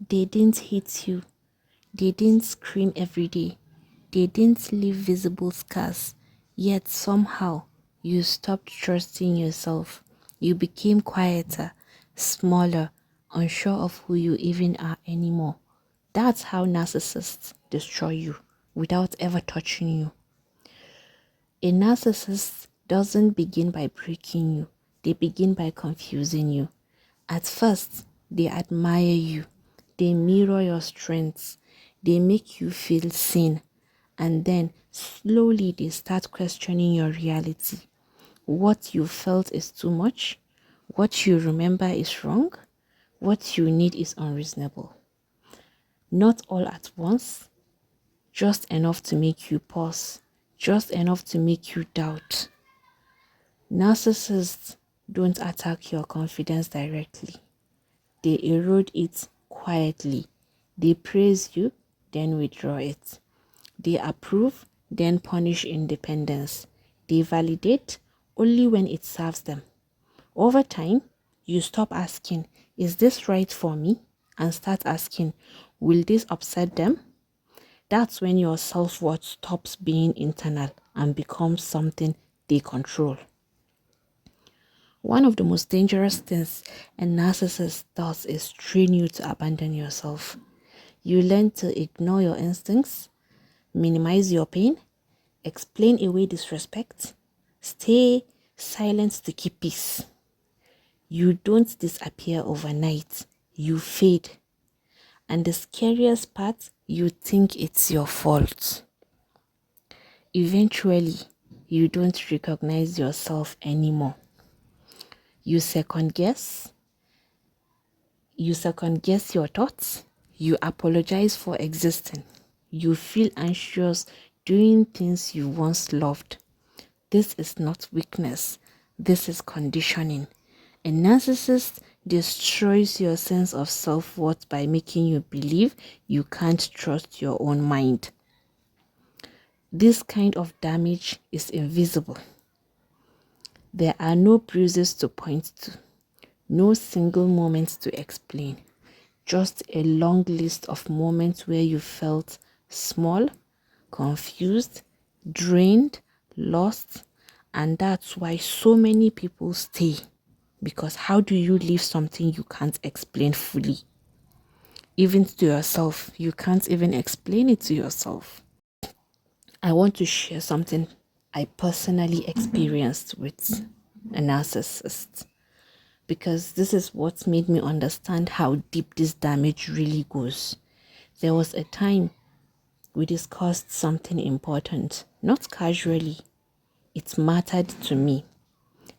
They didn't hit you. They didn't scream every day. They didn't leave visible scars. Yet somehow, you stopped trusting yourself. You became quieter, smaller, unsure of who you even are anymore. That's how narcissists destroy you without ever touching you. A narcissist doesn't begin by breaking you, they begin by confusing you. At first, they admire you, they mirror your strengths, they make you feel seen, and then slowly they start questioning your reality. What you felt is too much, what you remember is wrong, what you need is unreasonable. Not all at once, just enough to make you pause, just enough to make you doubt. Narcissists don't attack your confidence directly. They erode it quietly. They praise you, then withdraw it. They approve, then punish independence. They validate only when it serves them. Over time, you stop asking, is this right for me? And start asking, will this upset them? That's when your self-worth stops being internal and becomes something they control. One of the most dangerous things a narcissist does is train you to abandon yourself. You learn to ignore your instincts, minimize your pain, explain away disrespect, stay silent to keep peace. You don't disappear overnight, you fade. And the scariest part, you think it's your fault. Eventually, you don't recognize yourself anymore. You second guess your thoughts. You apologize for existing. You feel anxious doing things you once loved. This is not weakness. This is conditioning. A narcissist destroys your sense of self-worth by making you believe you can't trust your own mind. This kind of damage is invisible. There are no bruises to point to, no single moments to explain, just a long list of moments where you felt small, confused, drained, lost, and that's why so many people stay. Because how do you leave something you can't explain fully? Even to yourself, you can't even explain it to yourself. I want to share something I personally experienced with a narcissist, because this is what made me understand how deep this damage really goes. There was a time we discussed something important, not casually. It mattered to me.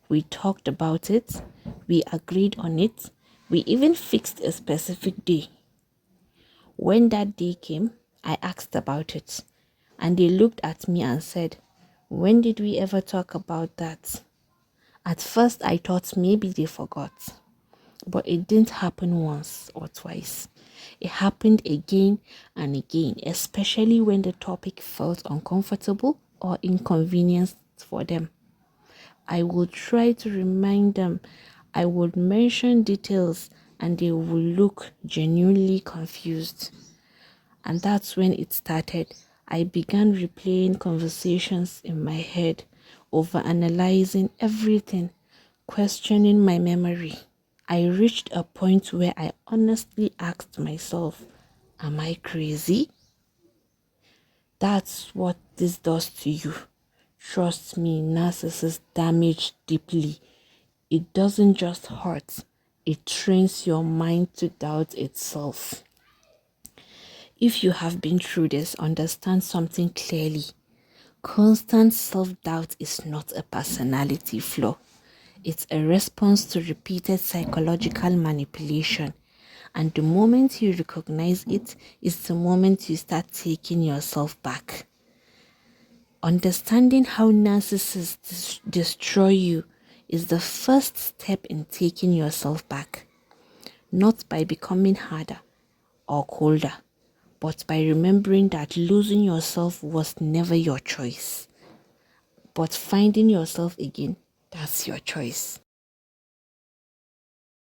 We talked about it, we agreed on it, we even fixed a specific day. When that day came, I asked about it, and they looked at me and said, "When did we ever talk about that?" At first, I thought maybe they forgot, but it didn't happen once or twice. It happened again and again, especially when the topic felt uncomfortable or inconvenient for them. I would try to remind them, I would mention details, and they would look genuinely confused. And that's when it started. I began replaying conversations in my head, overanalyzing everything, questioning my memory. I reached a point where I honestly asked myself, am I crazy? That's what this does to you. Trust me, narcissists damage deeply. It doesn't just hurt, it trains your mind to doubt itself. If you have been through this, understand something clearly. Constant self-doubt is not a personality flaw. It's a response to repeated psychological manipulation. And the moment you recognize it is the moment you start taking yourself back. Understanding how narcissists destroy you is the first step in taking yourself back. Not by becoming harder or colder, but by remembering that losing yourself was never your choice. But finding yourself again, that's your choice.